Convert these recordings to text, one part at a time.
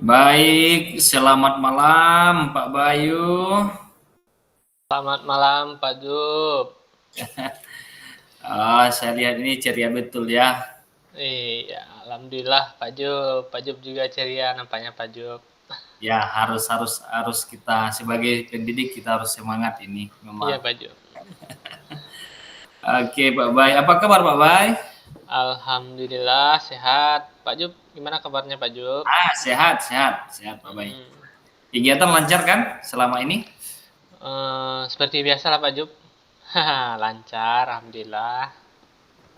Baik, selamat malam Pak Bayu. Selamat malam Pak Jub. Saya lihat ini ceria betul ya. Iya, alhamdulillah Pak Jub. Pak Jub juga ceria nampaknya Pak Jub. Ya, harus kita sebagai pendidik kita harus semangat ini Iya memang. Pak Jub. Oke, Pak Bay. Apa kabar Pak Bay? Alhamdulillah sehat. Pak Jub, gimana kabarnya Pak Jub? Sehat Pak Bay. Hmm, Kegiatan lancar kan selama ini? seperti biasa lah Pak Jub. Lancar, alhamdulillah.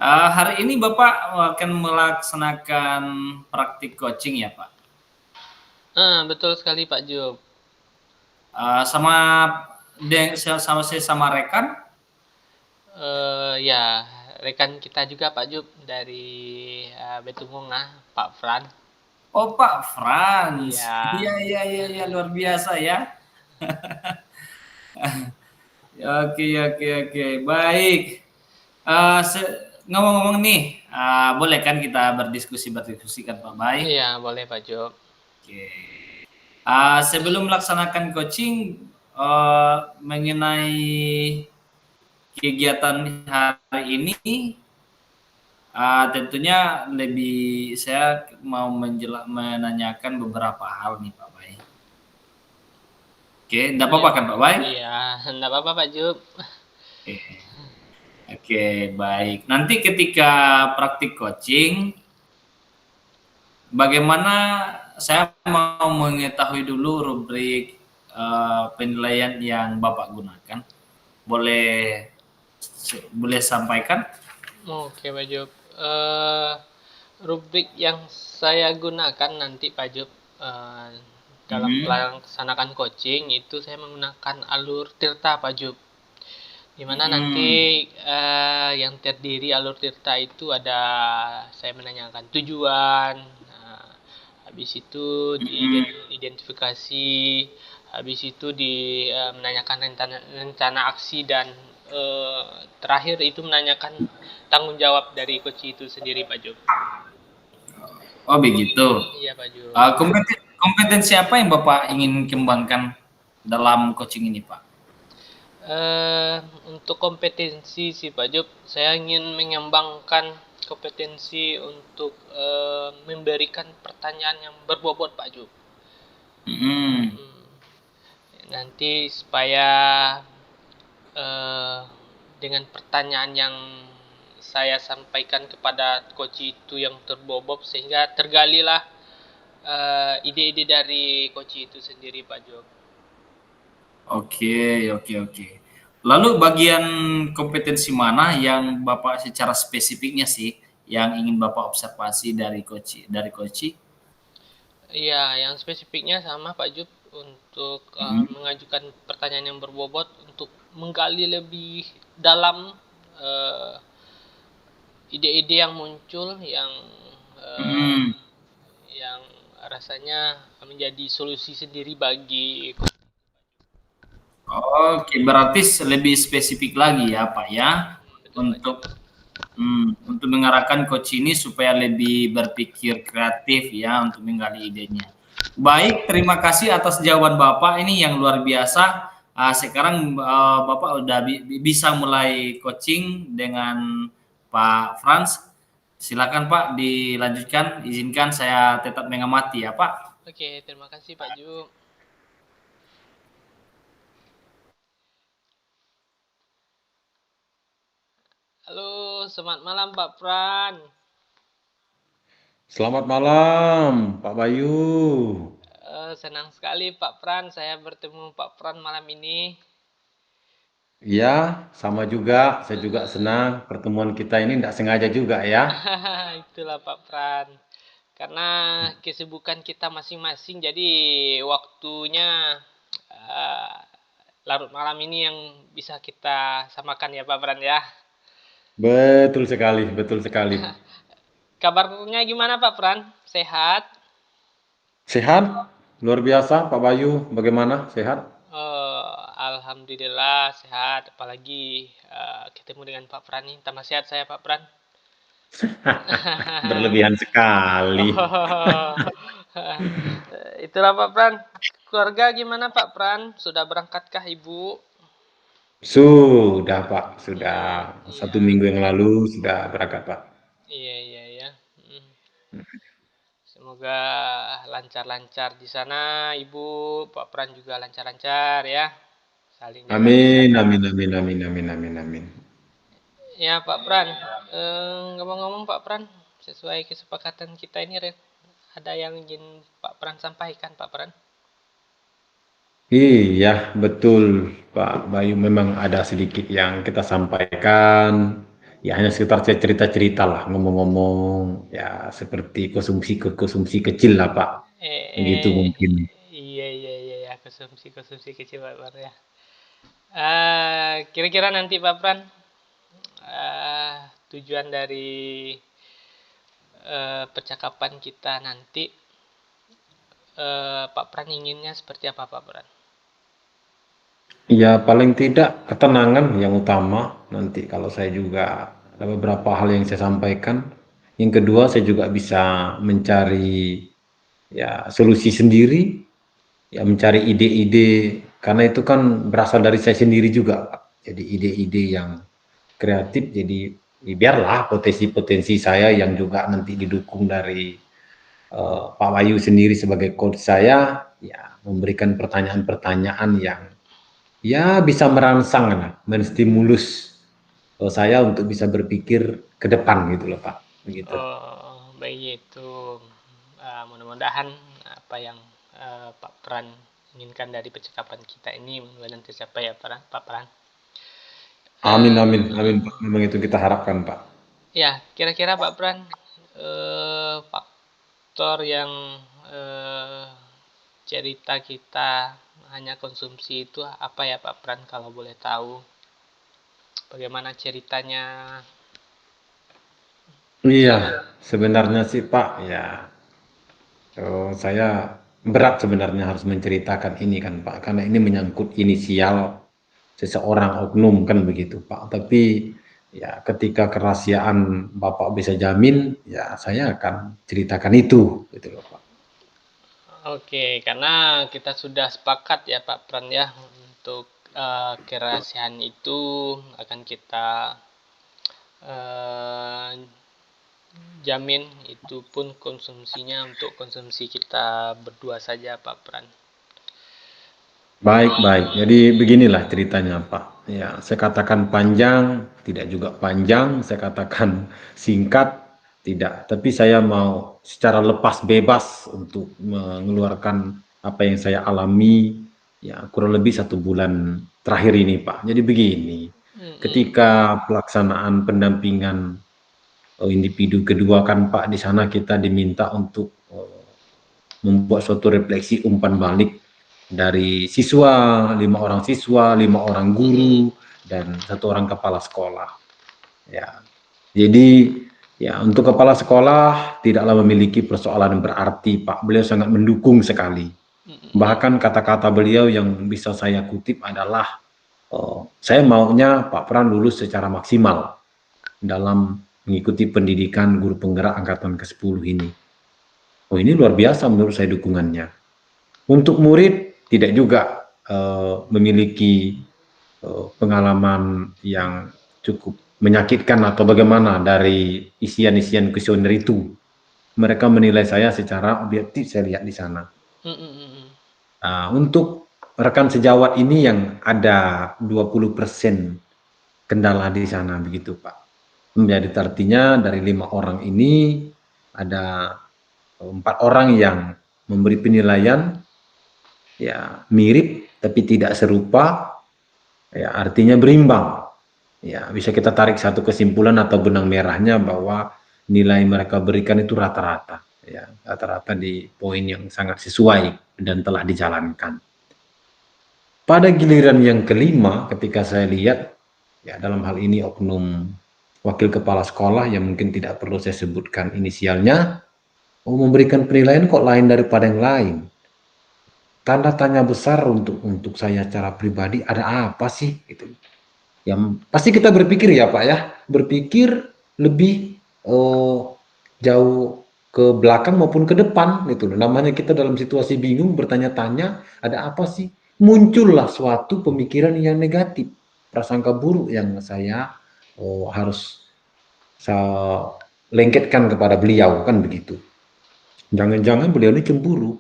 Hari ini Bapak akan melaksanakan praktik coaching ya Pak? Betul sekali Pak Jub. Sama sama rekan? Ya, rekan kita juga Pak Jub dari Betungungah, Pak Fran. Oh Pak Frans. Iya. Iya, luar biasa ya. Oke. Baik. Ngomong-ngomong nih, boleh kan kita berdiskusi kan Pak Bay? Iya, boleh Pak Jub. Oke. Sebelum melaksanakan coaching, mengenai kegiatan hari ini, tentunya saya mau menanyakan beberapa hal nih Pak Bay. Oke, enggak Iya. apa-apa kan Pak Bay? Iya, enggak apa-apa Pak Jub. Oke. Oke, baik. Nanti ketika praktik coaching, bagaimana saya mau mengetahui dulu rubrik penilaian yang Bapak gunakan. Boleh boleh sampaikan? Oke Pak Jub. Rubrik yang saya gunakan nanti Pak Jub dalam Mhm. melaksanakan coaching itu saya menggunakan alur Tirta Pak Jub. Dimana nanti Mhm. yang terdiri alur Tirta itu ada saya menanyakan tujuan, habis itu Mhm. diidentifikasi, habis itu menanyakan rencana aksi dan eh, terakhir itu menanyakan tanggung jawab dari coach itu sendiri Pak Jub. Oh begitu. Iya Pak Jub. Kompetensi apa yang Bapak ingin kembangkan dalam coaching ini Pak? Eh, untuk kompetensi sih Pak Jub, saya ingin mengembangkan kompetensi untuk memberikan pertanyaan yang berbobot Pak Jub. Mhm. Hmm, nanti supaya eh, dengan pertanyaan yang saya sampaikan kepada coach itu yang terbobot sehingga tergalilah ide-ide dari coach itu sendiri Pak Job. Oke. Lalu bagian kompetensi mana yang Bapak secara spesifiknya sih yang ingin Bapak observasi dari coach? Iya, yang spesifiknya sama Pak Job untuk Mhm. mengajukan pertanyaan yang berbobot untuk menggali lebih dalam eh, ide-ide yang muncul eh, Mhm. yang rasanya menjadi solusi sendiri bagi. Oke, berarti lebih spesifik lagi ya Pak ya Betul Pak untuk Job. untuk mengarahkan coach ini supaya lebih berpikir kreatif ya untuk menggali idenya. Baik, terima kasih atas jawaban Bapak ini yang luar biasa. Sekarang Bapak udah bisa mulai coaching dengan Pak Frans. Silakan Pak dilanjutkan. Izinkan saya tetap mengamati ya Pak. Oke, terima kasih Pak Ju. Halo, selamat malam Pak Pran. Selamat malam, Pak Bayu. Senang sekali Pak Pran, saya bertemu Pak Pran malam ini. Iya, sama juga. Saya juga senang pertemuan kita ini tidak sengaja juga ya. Itulah Pak Pran. Karena kesibukan kita masing-masing, jadi waktunya eh, larut malam ini yang bisa kita samakan ya Pak Pran ya. Betul sekali, betul sekali. Kabarnya gimana Pak Pran? Sehat? Sehat? Luar biasa, Pak Bayu. Bagaimana? Sehat? Alhamdulillah sehat. Apalagi ketemu dengan Pak Pran nih. Tambah sehat saya Pak Pran. Berlebihan sekali. Itulah Pak Pran. Keluarga gimana Pak Pran? Sudah berangkatkah Ibu? Sudah Pak, sudah Iya, 1 minggu yang lalu sudah berangkat Pak. iya, iya, iya. Mm. Semoga lancar-lancar di sana, Ibu. Pak Pran juga lancar-lancar ya. Saling jaga Amin, kesehatan. amin, amin, amin, amin, amin, amin. Ya Pak Pran, ngomong-ngomong Pak Pran, sesuai kesepakatan kita ini, ada yang ingin Pak Pran sampaikan Pak Pran? Iya, betul Pak Bayu, memang ada sedikit yang kita sampaikan. Ya hanya sekitar cerita-cerita lah, ngomong-ngomong ya seperti konsumsi kecil lah Pak. Eh, Begitu mungkin. iya, iya, iya, ya, konsumsi kecil Pak Pran ya. Kira-kira nanti Pak Pran, tujuan dari percakapan kita nanti, Pak Pran inginnya seperti apa Pak Pran? Ya paling tidak ketenangan yang utama. Nanti kalau saya juga ada beberapa hal yang saya sampaikan. Yang kedua saya juga bisa mencari ya solusi sendiri, ya mencari ide-ide karena itu kan berasal dari saya sendiri juga, Pak. Jadi ide-ide yang kreatif, jadi ya biarlah potensi-potensi saya yang juga nanti didukung dari Pak Wahyu sendiri sebagai coach saya, ya memberikan pertanyaan-pertanyaan yang ya bisa merangsang lah, menstimulus saya untuk bisa berpikir ke depan gitu loh Pak, begitu. Oh, begitu. Mudah-mudahan apa yang Pak Pran inginkan dari percakapan kita ini mudah-mudahan tercapai ya Pak Pran. Amin, amin, amin, Eh, Pak. Memang itu kita harapkan, Pak. ya, kira-kira Pak Pran, faktor yang eh, cerita kita hanya konsumsi itu apa ya Pak Pran kalau boleh tahu? Bagaimana ceritanya? Iya, sebenarnya sih Pak, ya saya berat sebenarnya harus menceritakan ini kan Pak, karena ini menyangkut inisial seseorang oknum kan begitu Pak. Tapi ya ketika kerahasiaan Bapak bisa jamin, ya saya akan ceritakan itu, gitu loh Pak. Oke, karena kita sudah sepakat ya Pak Pran ya untuk kerahasiaan itu akan kita eh, jamin itu pun konsumsinya untuk konsumsi kita berdua saja Pak Pran. Baik, baik. Jadi beginilah ceritanya, Pak. Ya, saya katakan panjang, tidak juga panjang. Saya katakan singkat, tidak. Tapi saya mau secara lepas bebas untuk mengeluarkan apa yang saya alami, ya kurang lebih 1 bulan terakhir ini, Pak. Jadi begini, Mm-mm. ketika pelaksanaan pendampingan individu kedua kan, Pak, di sana kita diminta untuk membuat suatu refleksi umpan balik dari siswa, 5 orang siswa, 5 orang Mm-mm. guru, dan 1 orang kepala sekolah. Ya, jadi ya untuk kepala sekolah tidaklah memiliki persoalan yang berarti, Pak. Beliau sangat mendukung sekali. Mm-mm. Bahkan kata-kata beliau yang bisa saya kutip adalah, saya maunya Pak Pran lulus secara maksimal dalam mengikuti pendidikan guru penggerak angkatan ke-10 ini. Oh ini luar biasa menurut saya dukungannya. Untuk murid tidak juga memiliki pengalaman yang cukup menyakitkan atau bagaimana dari isian-isian kuesioner itu. Mereka menilai saya secara objektif, saya lihat di sana. Mm-mm. Untuk rekan sejawat ini yang ada 20% kendala di sana begitu Pak. Menjadi artinya dari 5 orang ini ada 4 orang yang memberi penilaian ya mirip tapi tidak serupa, ya artinya berimbang. Ya, bisa kita tarik satu kesimpulan atau benang merahnya bahwa nilai mereka berikan itu rata-rata, ya, rata-rata di poin yang sangat sesuai dan telah dijalankan. Pada giliran yang kelima, ketika saya lihat, ya dalam hal ini oknum wakil kepala sekolah yang mungkin tidak perlu saya sebutkan inisialnya, memberikan penilaian kok lain daripada yang lain. Tanda tanya besar untuk saya secara pribadi, ada apa sih gitu. Yang pasti kita berpikir ya Pak ya, berpikir lebih jauh ke belakang maupun ke depan gitu loh. Namanya kita dalam situasi bingung bertanya-tanya, ada apa sih? Muncullah suatu pemikiran yang negatif, prasangka buruk yang saya harus saya lengketkan kepada beliau kan begitu. Jangan-jangan beliau ini cemburu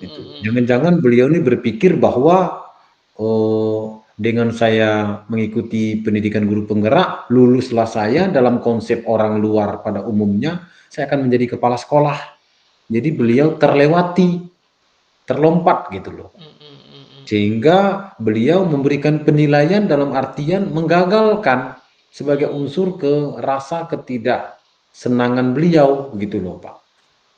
gitu. Jangan-jangan beliau ini berpikir bahwa dengan saya mengikuti pendidikan guru penggerak, luluslah saya dalam konsep orang luar pada umumnya, saya akan menjadi kepala sekolah. Jadi beliau terlewati, terlompat gitu loh. Sehingga beliau memberikan penilaian dalam artian menggagalkan sebagai unsur ke rasa ketidaksenangan beliau gitu loh Pak.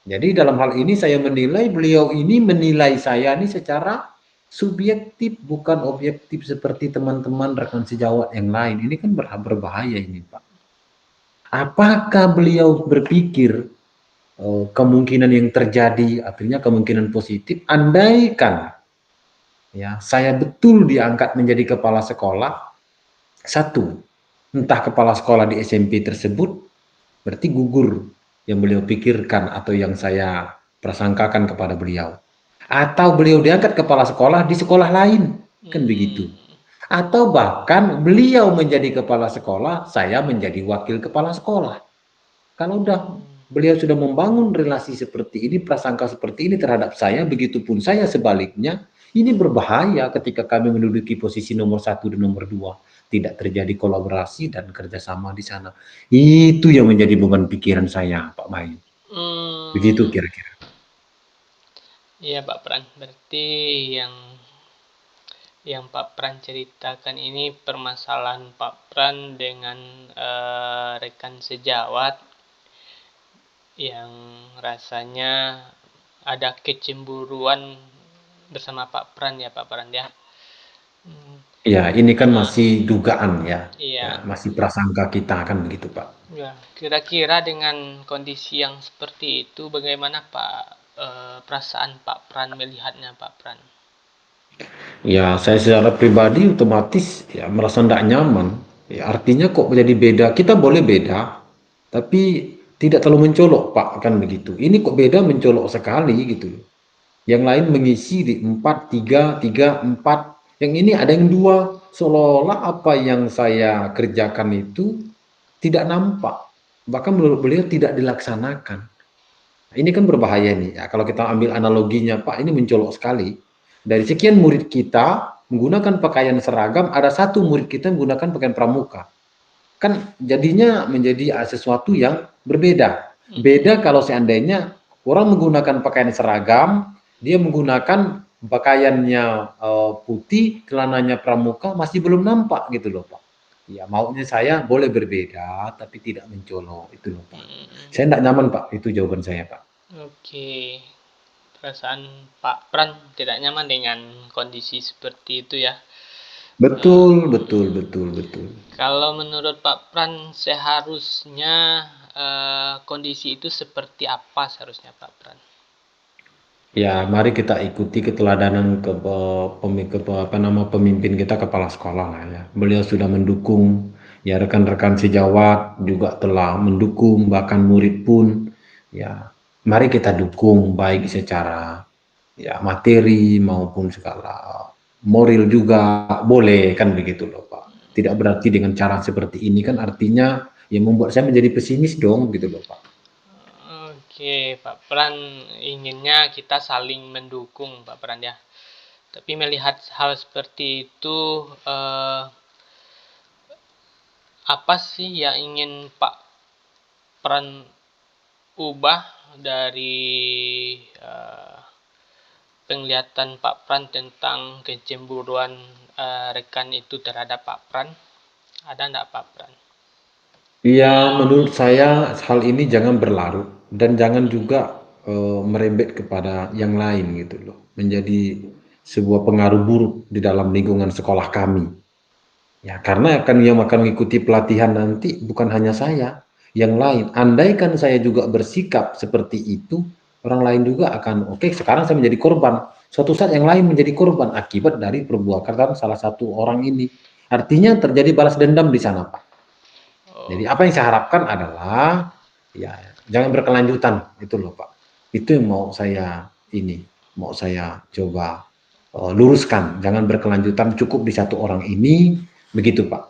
Jadi dalam hal ini saya menilai beliau ini menilai saya ini secara subjektif bukan objektif seperti teman-teman rekan sejawat yang lain. Ini kan berbahaya ini Pak. Apakah beliau berpikir kemungkinan yang terjadi artinya kemungkinan positif andaikan ya saya betul diangkat menjadi kepala sekolah, satu entah kepala sekolah di SMP tersebut berarti gugur yang beliau pikirkan atau yang saya prasangkakan kepada beliau. Atau beliau diangkat kepala sekolah di sekolah lain, kan begitu. Atau bahkan beliau menjadi kepala sekolah, saya menjadi wakil kepala sekolah. Kalau udah beliau sudah membangun relasi seperti ini, prasangka seperti ini terhadap saya, begitupun saya sebaliknya, ini berbahaya ketika kami menduduki posisi nomor 1 dan nomor 2. Tidak terjadi kolaborasi dan kerjasama di sana. Itu yang menjadi beban pikiran saya, Pak Mai. Begitu kira-kira. Iya, Pak Pran. Berarti yang Pak Pran ceritakan ini permasalahan Pak Pran dengan rekan sejawat yang rasanya ada kecemburuan bersama Pak Pran ya, Pak Pran ya. Ya, ini kan masih dugaan ya. Iya. Ya, masih prasangka kita kan begitu, Pak. Ya, kira-kira dengan kondisi yang seperti itu bagaimana Pak perasaan Pak Pran melihatnya Pak Pran? Ya, saya secara pribadi otomatis ya merasa tidak nyaman. Ya, artinya kok menjadi beda. Kita boleh beda, tapi tidak terlalu mencolok, Pak, kan begitu. Ini kok beda mencolok sekali gitu. Yang lain mengisi di 4, 3, 3, 4. Yang ini ada yang 2. Seolah-olah apa yang saya kerjakan itu tidak nampak. Bahkan menurut beliau tidak dilaksanakan. Ini kan berbahaya nih. Ya, kalau kita ambil analoginya, Pak, ini mencolok sekali. Dari sekian murid kita menggunakan pakaian seragam, ada satu murid kita menggunakan pakaian pramuka. Kan jadinya menjadi sesuatu yang berbeda. Beda kalau seandainya orang menggunakan pakaian seragam, dia menggunakan pakaiannya putih, celananya pramuka, masih belum nampak gitu loh Pak. Ya maunya saya boleh berbeda, tapi tidak mencolok itu loh Pak. Saya tidak nyaman Pak, itu jawaban saya Pak. Oke, perasaan Pak Pran tidak nyaman dengan kondisi seperti itu ya. Betul. Kalau menurut Pak Pran seharusnya kondisi itu seperti apa seharusnya Pak Pran? Ya, mari kita ikuti keteladanan pemimpin kita kepala sekolah lah ya. Beliau sudah mendukung, ya rekan-rekan sejawat juga telah mendukung, bahkan murid pun, ya mari kita dukung baik secara ya materi maupun segala moral juga boleh kan begitu loh Pak. Tidak berarti dengan cara seperti ini kan artinya yang membuat saya menjadi pesimis dong gitu loh Pak. Oke, Pak Pran inginnya kita saling mendukung, Pak Pran ya. Tapi melihat hal seperti itu, apa sih yang ingin Pak Pran ubah dari penglihatan Pak Pran tentang kecemburuan rekan itu terhadap Pak Pran? Ada enggak Pak Pran? Ya, menurut saya hal ini jangan berlarut dan jangan juga merembet kepada yang lain gitu loh. Menjadi sebuah pengaruh buruk di dalam lingkungan sekolah kami. Ya, karena yang akan mengikuti pelatihan nanti bukan hanya saya, yang lain. Andaikan saya juga bersikap seperti itu, orang lain juga akan, oke, sekarang saya menjadi korban. Suatu saat yang lain menjadi korban akibat dari perbuatan salah satu orang ini. Artinya terjadi balas dendam di sana, Pak. Jadi apa yang saya harapkan adalah ya jangan berkelanjutan itu loh Pak. Itu yang mau saya coba luruskan, jangan berkelanjutan, cukup di satu orang ini, begitu Pak.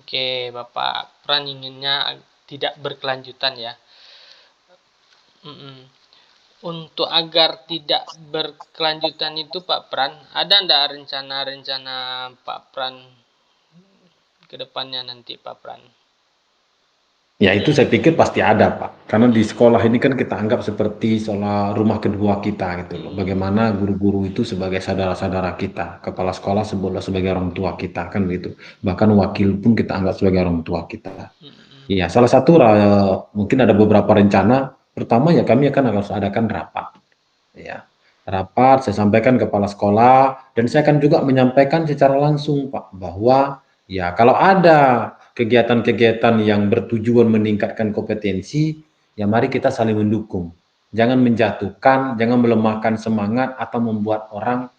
Oke, Bapak Pran inginnya tidak berkelanjutan ya. Untuk agar tidak berkelanjutan itu Pak Pran, ada ndak rencana-rencana Pak Pran ke depannya nanti Pak Pran? Ya itu saya pikir pasti ada Pak, karena di sekolah ini kan kita anggap seperti seolah rumah kedua kita gitu loh. Bagaimana guru-guru itu sebagai saudara-saudara kita, kepala sekolah sebagai orang tua kita kan begitu. Bahkan wakil pun kita anggap sebagai orang tua kita. Iya, salah satu mungkin ada beberapa rencana. Pertama ya kami akan harus adakan rapat. Ya, rapat saya sampaikan kepala sekolah dan saya akan juga menyampaikan secara langsung Pak bahwa ya kalau ada kegiatan-kegiatan yang bertujuan meningkatkan kompetensi, ya mari kita saling mendukung. Jangan menjatuhkan, jangan melemahkan semangat atau membuat orang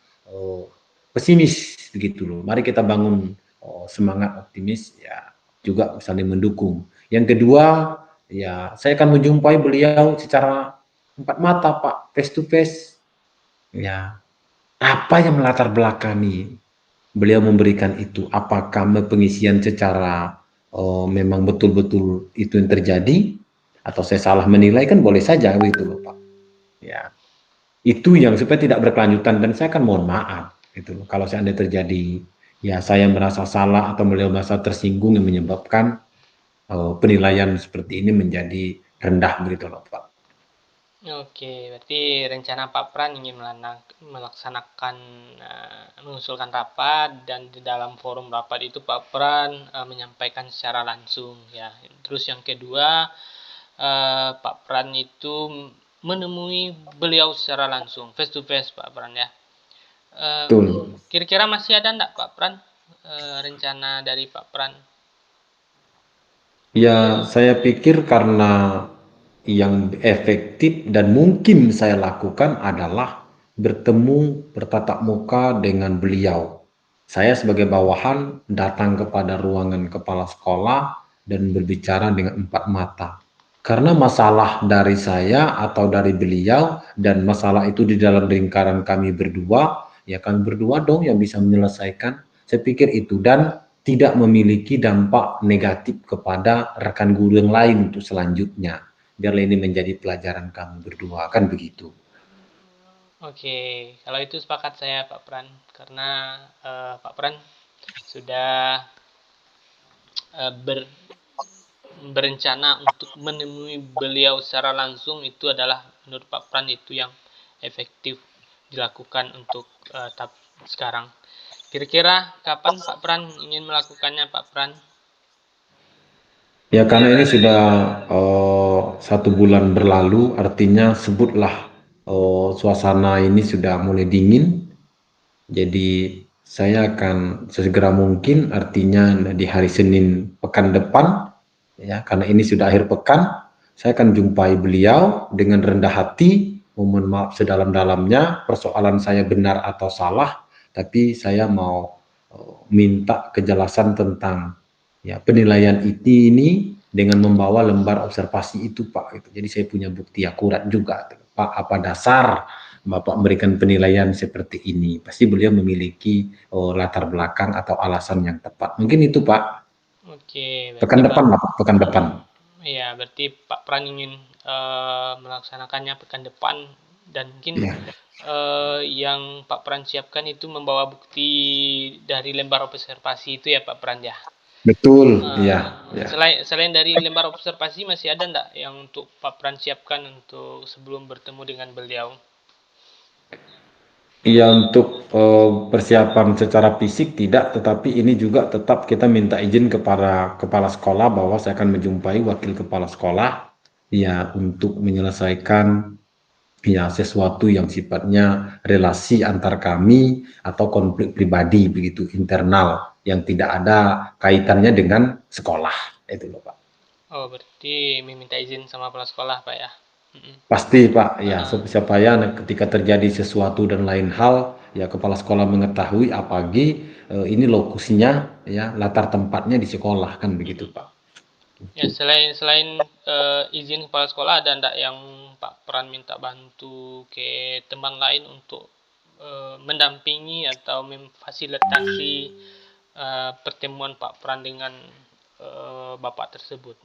pesimis begitu loh. Mari kita bangun semangat optimis ya, juga saling mendukung. Yang kedua, ya saya akan menjumpai beliau secara empat mata Pak, face to face. Ya, apa yang melatar belakangi beliau memberikan itu? Apakah pengisian secara memang betul-betul itu yang terjadi? Atau saya salah menilai kan boleh saja begitu loh Pak. Ya, itu yang supaya tidak berkelanjutan dan saya akan mohon maaf itu loh. Kalau seandainya terjadi ya saya merasa salah atau beliau merasa tersinggung yang menyebabkan penilaian seperti ini menjadi rendah begitu loh Pak. Oke, berarti rencana Pak Pran ingin melaksanakan mengusulkan rapat dan di dalam forum rapat itu Pak Pran menyampaikan secara langsung ya. Terus yang kedua Pak Pran itu menemui beliau secara langsung face to face Pak Pran ya. Kira-kira masih ada enggak Pak Pran rencana dari Pak Pran? Ya, saya pikir karena yang efektif dan mungkin saya lakukan adalah bertemu bertatap muka dengan beliau. Saya sebagai bawahan datang kepada ruangan kepala sekolah dan berbicara dengan empat mata. Karena masalah dari saya atau dari beliau dan masalah itu di dalam lingkaran kami berdua, ya kami berdua dong yang bisa menyelesaikan. Saya pikir itu dan tidak memiliki dampak negatif kepada rekan guru yang lain untuk selanjutnya. Biarlah ini menjadi pelajaran kami berdua, kan begitu. Oke, kalau itu sepakat saya Pak Pran, karena Pak Pran sudah berencana untuk menemui beliau secara langsung. Itu adalah menurut Pak Pran itu yang efektif dilakukan untuk tahap sekarang. Kira-kira kapan Pak Pran ingin melakukannya Pak Pran? Ya karena ini sudah 1 bulan berlalu, artinya sebutlah suasana ini sudah mulai dingin. Jadi saya akan sesegera mungkin, artinya di hari Senin pekan depan, ya karena ini sudah akhir pekan, saya akan jumpai beliau dengan rendah hati, mohon maaf sedalam-dalamnya, persoalan saya benar atau salah, tapi saya mau minta kejelasan tentang ya penilaian ini dengan membawa lembar observasi itu Pak. Gitu. Jadi saya punya bukti akurat juga Pak, apa dasar Bapak memberikan penilaian seperti ini? Pasti beliau memiliki latar belakang atau alasan yang tepat. Mungkin itu Pak. Oke, Pekan depan Pak, pekan depan. Iya, berarti Pak Pran ingin melaksanakannya pekan depan dan mungkin yang Pak Pran siapkan itu membawa bukti dari lembar observasi itu ya Pak Pran ya. Betul, iya. Selain dari lembar observasi masih ada enggak yang untuk Pak Pran siapkan untuk sebelum bertemu dengan beliau? Iya untuk persiapan secara fisik tidak, tetapi ini juga tetap kita minta izin kepada kepala sekolah bahwa saya akan menjumpai wakil kepala sekolah ya untuk menyelesaikan ya sesuatu yang sifatnya relasi antar kami atau konflik pribadi begitu internal yang tidak ada kaitannya dengan sekolah itu loh Pak. Oh, berarti meminta izin sama kepala sekolah Pak ya? Pasti Pak, ya supaya ketika terjadi sesuatu dan lain hal, ya kepala sekolah mengetahui apalagi ini lokasinya, ya latar tempatnya di sekolah kan begitu Pak. Ya, selain izin kepala sekolah, ada ndak yang Pak Pran minta bantu ke teman lain untuk mendampingi atau memfasilitasi pertemuan Pak Pran dengan Bapak tersebut?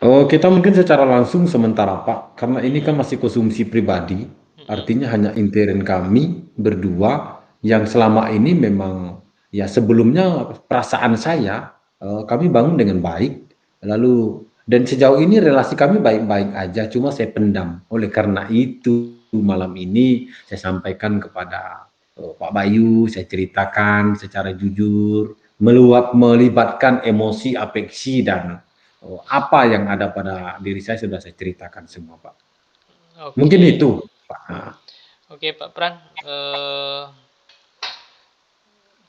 Oh, kita mungkin secara langsung sementara Pak, karena ini kan masih konsumsi pribadi, Mm-mm. artinya hanya intern kami berdua yang selama ini memang ya sebelumnya perasaan saya kami bangun dengan baik, lalu dan sejauh ini relasi kami baik-baik aja, cuma saya pendam. Oleh karena itu malam ini saya sampaikan kepada Pak Bayu, saya ceritakan secara jujur, melibatkan emosi, afeksi dan apa yang ada pada diri saya sudah saya ceritakan semua, Pak. Mungkin Oke, itu, Pak. oke Pak Pran.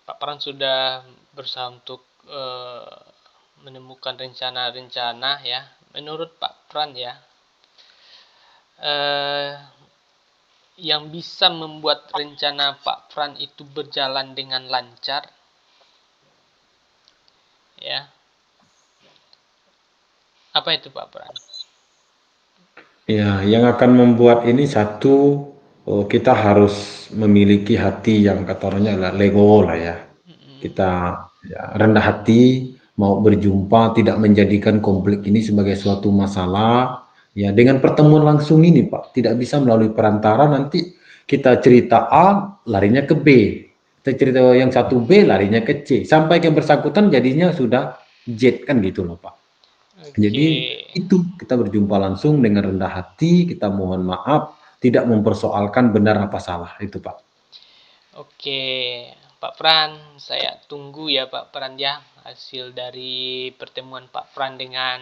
Pak Pran sudah berusaha untuk menemukan rencana-rencana ya. Menurut Pak Pran ya, eh, yang bisa membuat rencana Pak Pran itu berjalan dengan lancar, ya. Apa itu Pak Pran? Ya, yang akan membuat ini satu, kita harus memiliki hati yang kata orangnya adalah legowo lah ya. Mm-mm. Kita ya, rendah hati, mau berjumpa, tidak menjadikan konflik ini sebagai suatu masalah. Ya, dengan pertemuan langsung ini, Pak, tidak bisa melalui perantara. Nanti kita cerita A, larinya ke B. Kita cerita yang satu B, larinya ke C. Sampai yang bersangkutan jadinya sudah Z kan gitu loh, Pak. Oke, Jadi itu kita berjumpa langsung dengan rendah hati, kita mohon maaf, tidak mempersoalkan benar apa salah itu, Pak. oke, Pak Pran, saya tunggu ya Pak Pran ya hasil dari pertemuan Pak Pran dengan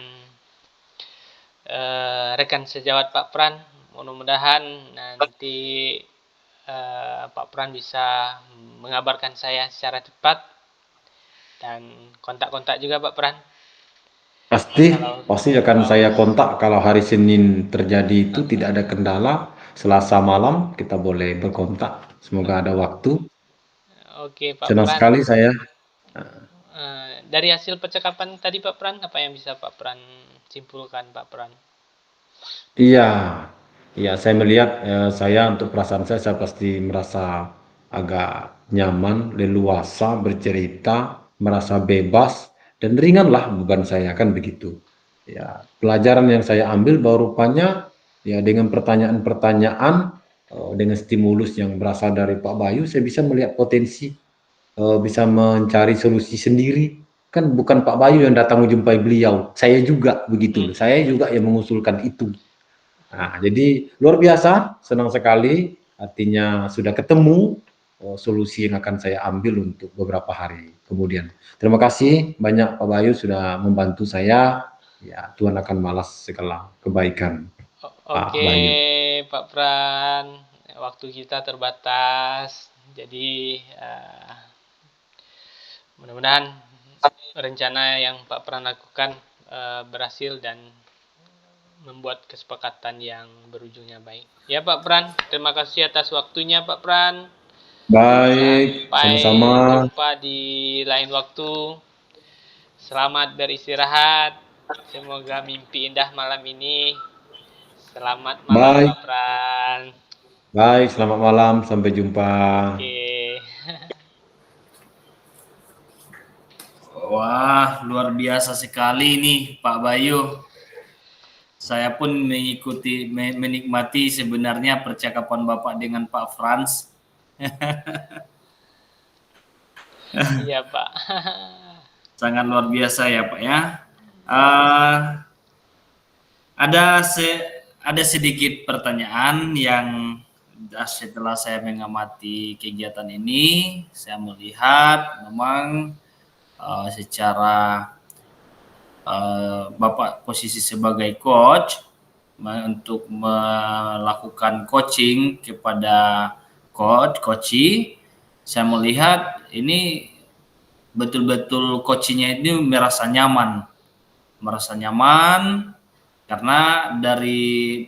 rekan sejawat Pak Pran. Mudah-mudahan nanti Pak Pran bisa mengabarkan saya secara cepat dan kontak-kontak juga Pak Pran. Pasti, Kalau pasti akan kalau saya kontak kalau hari Senin terjadi itu tidak ada kendala. Selasa malam kita boleh berkontak. Semoga ada waktu. oke Pak Senang Pran. sekali saya. Dari hasil percakapan tadi Pak Pran, apa yang bisa Pak Pran simpulkan Pak Pran? Iya, iya saya melihat saya untuk perasaan saya pasti merasa agak nyaman, leluasa bercerita, merasa bebas dan ringanlah beban saya kan begitu. Ya, pelajaran yang saya ambil bahwa rupanya ya dengan pertanyaan-pertanyaan dengan stimulus yang berasal dari Pak Bayu saya bisa melihat potensi, bisa mencari solusi sendiri. Kan bukan Pak Bayu yang datang menjumpai beliau, saya juga begitu loh. Saya juga yang mengusulkan itu. Nah, jadi luar biasa, senang sekali. Artinya sudah ketemu solusi yang akan saya ambil untuk beberapa hari kemudian. Terima kasih banyak Pak Bayu sudah membantu saya. Ya, Tuhan akan balas segala kebaikan Pak Oke Bayu. Pak Pran, waktu kita terbatas, jadi mudah-mudahan rencana yang Pak Pran lakukan berhasil dan membuat kesepakatan yang berujungnya baik. Ya Pak Pran, terima kasih atas waktunya Pak Pran. Baik, Sampai sama-sama. jumpa di lain waktu. Selamat beristirahat. Semoga mimpi indah malam ini. Selamat malam Baik, Pak Pran. baik, selamat malam, sampai jumpa. Oke. Wah, luar biasa sekali nih Pak Bayu. Saya pun menikmati sebenarnya percakapan Bapak dengan Pak Frans. Iya Pak. Sangat luar biasa ya Pak ya. Uh, ada ada sedikit pertanyaan yang setelah saya mengamati kegiatan ini, saya melihat memang secara Bapak posisi sebagai coach untuk melakukan coaching kepada coachi, saya melihat ini betul-betul coachingnya ini merasa nyaman karena dari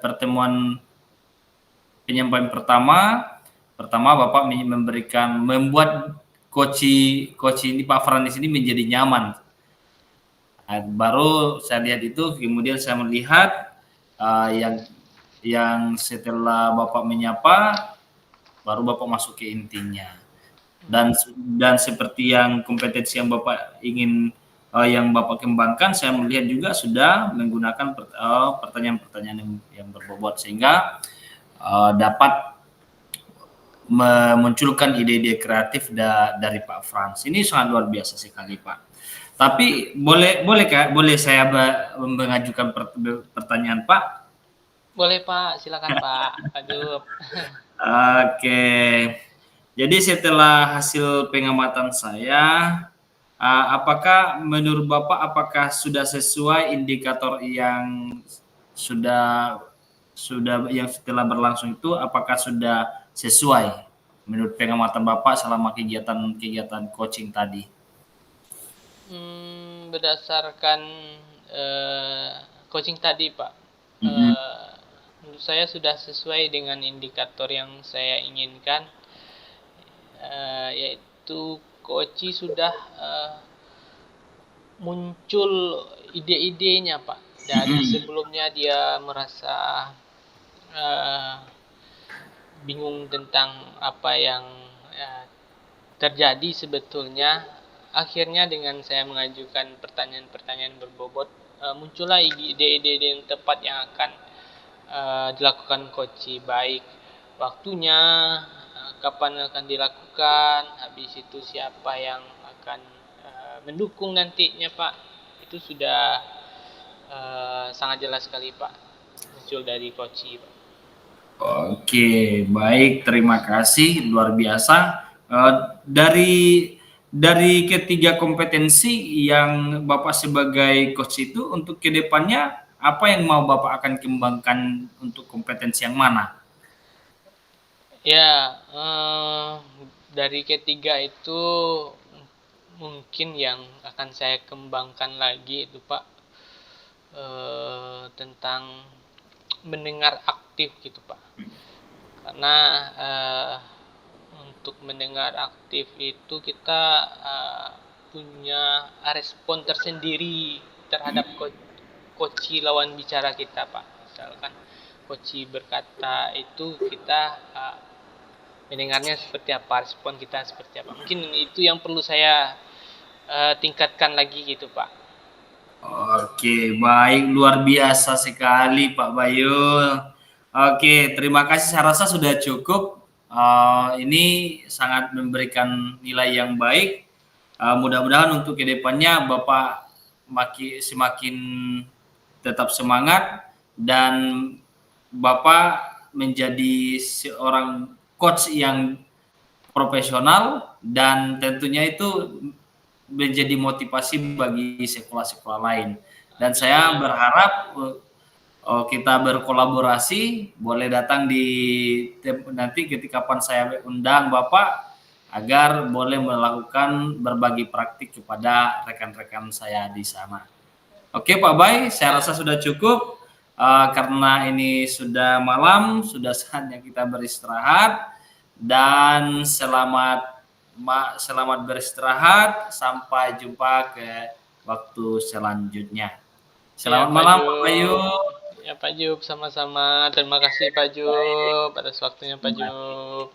pertemuan penyampaian pertama Bapak membuat coach ini Pak Fran di sini menjadi nyaman. Baru saya lihat itu, kemudian saya melihat yang setelah Bapak menyapa, baru Bapak masuk ke intinya. Dan seperti yang kompetensi yang Bapak ingin yang Bapak kembangkan, saya melihat juga sudah menggunakan pertanyaan-pertanyaan yang berbobot, sehingga dapat memunculkan ide-ide kreatif dari Pak Frans. Ini sangat luar biasa sekali, Pak. Tapi boleh saya mengajukan pertanyaan, Pak? Boleh Pak, silakan Pak. Aduh. Oke. Jadi setelah hasil pengamatan saya, apakah menurut Bapak sudah sesuai indikator yang yang setelah berlangsung itu, apakah sudah sesuai menurut pengamatan Bapak selama kegiatan coaching tadi? Berdasarkan coaching tadi, Pak, menurut saya sudah sesuai dengan indikator yang saya inginkan, yaitu coach sudah muncul ide-idenya, Pak. Dari sebelumnya dia merasa bingung tentang apa yang terjadi sebetulnya. Akhirnya dengan saya mengajukan pertanyaan-pertanyaan berbobot, muncullah ide-ide yang tepat yang akan dilakukan coach, baik waktunya, kapan akan dilakukan, habis itu siapa yang akan mendukung nantinya, Pak. Itu sudah sangat jelas sekali, Pak, muncul dari coach, Pak. Oke, baik, terima kasih, luar biasa. Dari ketiga kompetensi yang Bapak sebagai coach itu, untuk kedepannya apa yang mau Bapak akan kembangkan untuk kompetensi yang mana? Ya, dari ketiga itu mungkin yang akan saya kembangkan lagi itu, Pak, tentang mendengar aktif gitu, Pak. Karena untuk mendengar aktif itu kita punya respon tersendiri terhadap coach lawan bicara kita, Pak. Misalkan coach berkata itu, kita mendengarnya seperti apa, respon kita seperti apa. Mungkin itu yang perlu saya tingkatkan lagi gitu, Pak. Oke, baik, luar biasa sekali Pak Bayul. Oke, terima kasih, saya rasa sudah cukup. Ini sangat memberikan nilai yang baik. Mudah-mudahan untuk kedepannya Bapak semakin tetap semangat dan Bapak menjadi seorang coach yang profesional, dan tentunya itu menjadi motivasi bagi sekolah-sekolah lain. Dan saya berharap kita berkolaborasi, boleh datang nanti ketika saya undang Bapak agar boleh melakukan berbagi praktik kepada rekan-rekan saya di sana. Oke Pak Bay, saya rasa sudah cukup, karena ini sudah malam, sudah saatnya kita beristirahat, dan selamat beristirahat, sampai jumpa ke waktu selanjutnya. Selamat malam Pak Bayu. Ya Pak Jub, sama-sama. Terima kasih Pak Jub atas waktunya Pak Jub.